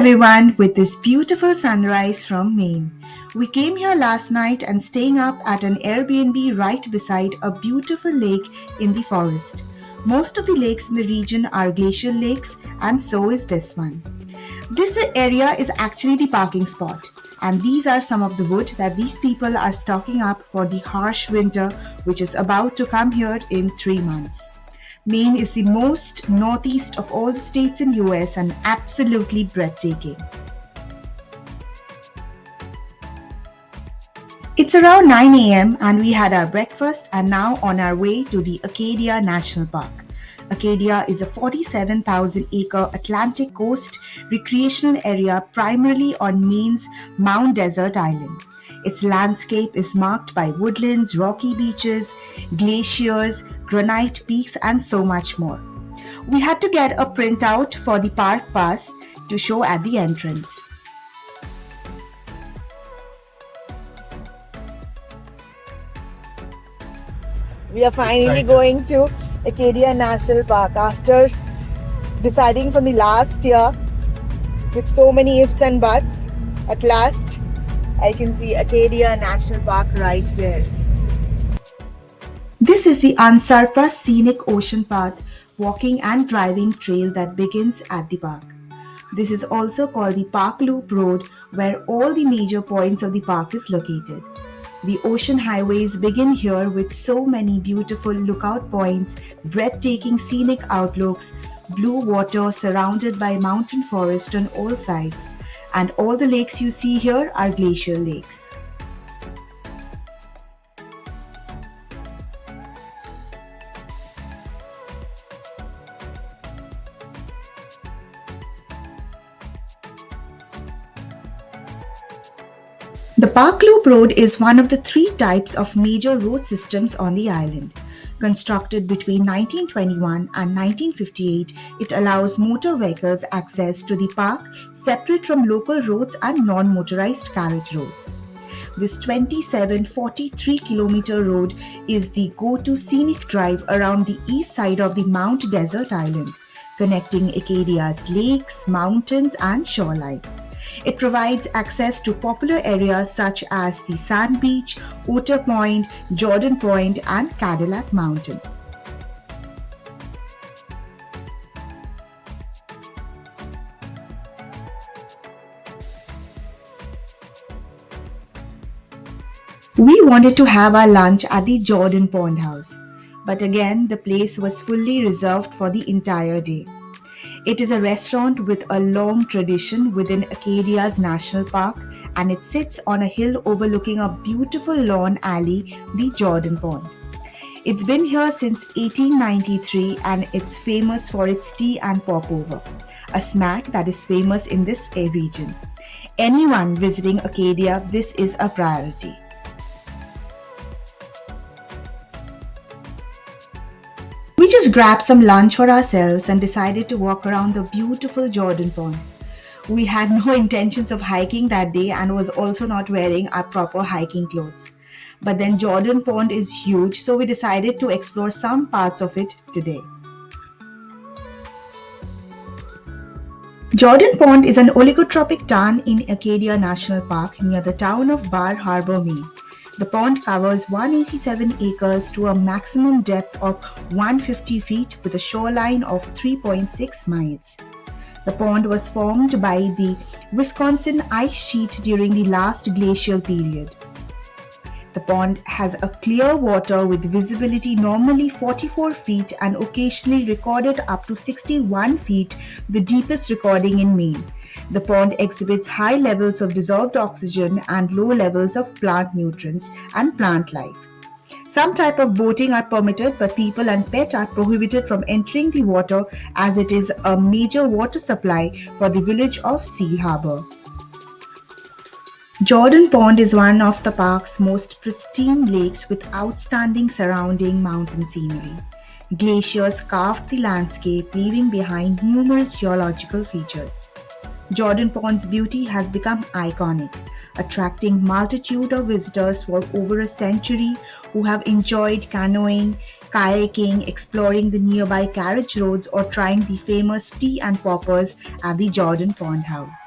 everyone with this beautiful sunrise from Maine. We came here last night and staying up at an Airbnb right beside a beautiful lake in the forest. Most of the lakes in the region are glacial lakes, and so is this one. This area is actually the parking spot, and these are some of the wood that these people are stocking up for the harsh winter which is about to come here in 3 months. Maine is the most northeast of all the states in US and absolutely breathtaking. It's around 9 a.m. and we had our breakfast and now on our way to the Acadia National Park. Acadia is a 47,000-acre Atlantic coast recreational area primarily on Maine's Mount Desert Island. Its landscape is marked by woodlands, rocky beaches, glaciers, granite peaks, and so much more. We had to get a printout for the park pass to show at the entrance. We are finally going to Acadia National Park after deciding from the last year with so many ifs and buts. At last, I can see Acadia National Park right there. This is the Ansarpra Scenic Ocean Path walking and driving trail that begins at the park. This is also called the Park Loop Road, where all the major points of the park is located. The ocean highways begin here with so many beautiful lookout points, breathtaking scenic outlooks, blue water surrounded by mountain forest on all sides, and all the lakes you see here are glacial lakes. The Park Loop Road is one of the 3 types of major road systems on the island. Constructed between 1921 and 1958, it allows motor vehicles access to the park separate from local roads and non-motorized carriage roads. This 2743-kilometer road is the go-to scenic drive around the east side of the Mount Desert Island, connecting Acadia's lakes, mountains, and shoreline. It provides access to popular areas such as the Sand Beach, Otter Point, Jordan Point, and Cadillac Mountain. We wanted to have our lunch at the Jordan Pond House, but again the place was fully reserved for the entire day. It is a restaurant with a long tradition within Acadia's National Park, and it sits on a hill overlooking a beautiful lawn alley, the Jordan Pond. It's been here since 1893 and it's famous for its tea and popover, a snack that is famous in this region. Anyone visiting Acadia, this is a priority. We just grabbed some lunch for ourselves and decided to walk around the beautiful Jordan Pond. We had no intentions of hiking that day and was also not wearing our proper hiking clothes. But then Jordan Pond is huge, so we decided to explore some parts of it today. Jordan Pond is an oligotropic tarn in Acadia National Park near the town of Bar Harbor, Maine. The pond covers 187 acres to a maximum depth of 150 feet with a shoreline of 3.6 miles. The pond was formed by the Wisconsin ice sheet during the last glacial period. The pond has a clear water with visibility normally 44 feet and occasionally recorded up to 61 feet, the deepest recording in Maine. The pond exhibits high levels of dissolved oxygen and low levels of plant nutrients and plant life. Some type of boating are permitted, but people and pet are prohibited from entering the water as it is a major water supply for the village of Seal Harbor. Jordan Pond is one of the park's most pristine lakes with outstanding surrounding mountain scenery. Glaciers carved the landscape, leaving behind numerous geological features. Jordan Pond's beauty has become iconic, attracting multitude of visitors for over a century who have enjoyed canoeing, kayaking, exploring the nearby carriage roads, or trying the famous tea and poppers at the Jordan Pond House.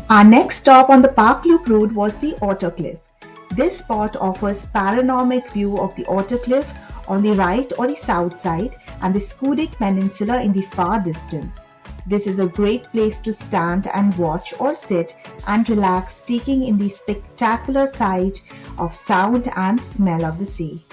Our next stop on the Park Loop route was the Otter Cliff. This spot offers panoramic view of the Otter Cliff on the right or the south side and the Skudik Peninsula in the far distance. This is a great place to stand and watch or sit and relax, taking in the spectacular sight of sound and smell of the sea.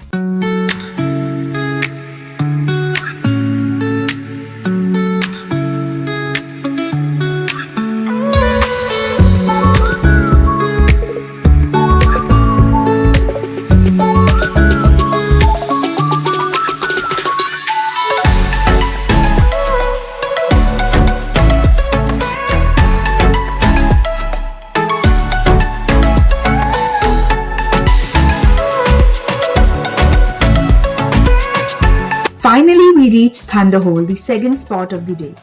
Finally, we reached Thunderhole, the second spot of the day.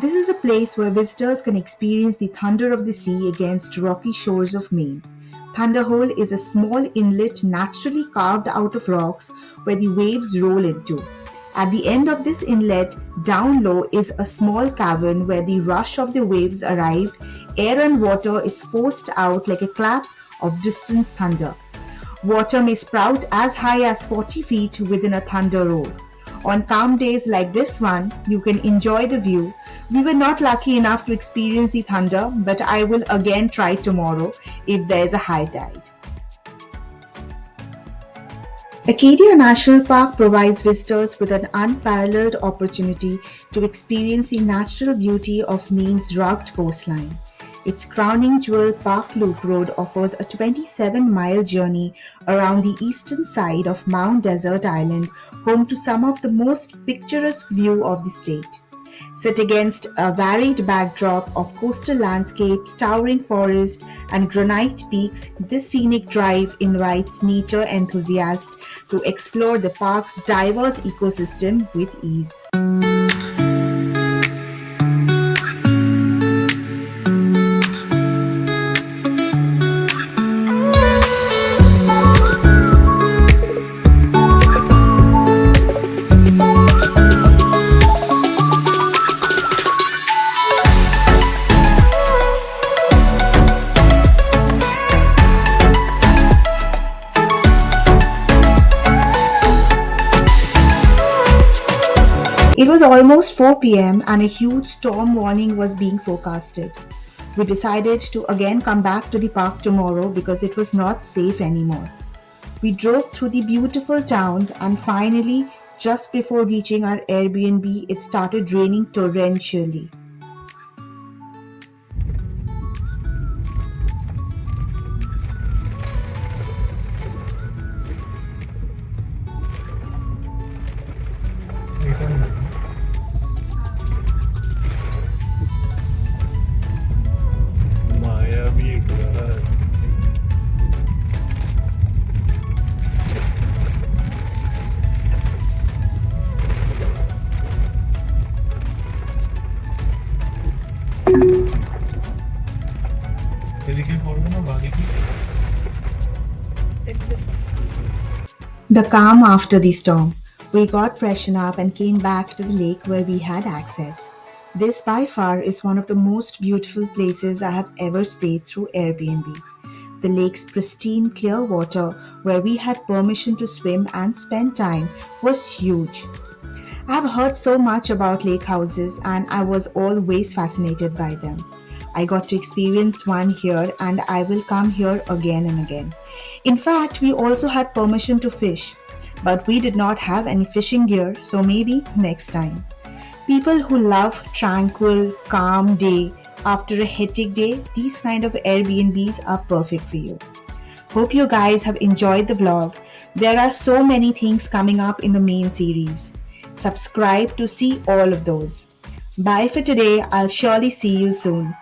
This is a place where visitors can experience the thunder of the sea against rocky shores of Maine. Thunderhole is a small inlet naturally carved out of rocks where the waves roll into. At the end of this inlet, down low, is a small cavern where the rush of the waves arrive, air and water is forced out like a clap of distant thunder. Water may sprout as high as 40 feet within a thunder roar. On calm days like this one, you can enjoy the view. We were not lucky enough to experience the thunder, but I will again try tomorrow if there is a high tide. Acadia National Park provides visitors with an unparalleled opportunity to experience the natural beauty of Maine's rugged coastline. Its crowning jewel, Park Loop Road, offers a 27-mile journey around the eastern side of Mount Desert Island, home to some of the most picturesque view of the state. Set against a varied backdrop of coastal landscapes, towering forests, and granite peaks, this scenic drive invites nature enthusiasts to explore the park's diverse ecosystem with ease. It was almost 4 pm and a huge storm warning was being forecasted. We decided to again come back to the park tomorrow because it was not safe anymore. We drove through the beautiful towns and finally, just before reaching our Airbnb, it started raining torrentially. मायावी घर এদিকে পড়বে না বাদিকে The calm after the storm. We got freshened up and came back to the lake where we had access. This by far is one of the most beautiful places I have ever stayed through Airbnb. The lake's pristine clear water where we had permission to swim and spend time was huge. I've heard so much about lake houses and I was always fascinated by them. I got to experience one here and I will come here again and again. In fact, we also had permission to fish, but we did not have any fishing gear, so maybe next time. People who love tranquil, calm day after a hectic day, these kind of Airbnbs are perfect for you. Hope you guys have enjoyed the vlog. There are so many things coming up in the main series. Subscribe to see all of those. Bye for today. I'll surely see you soon.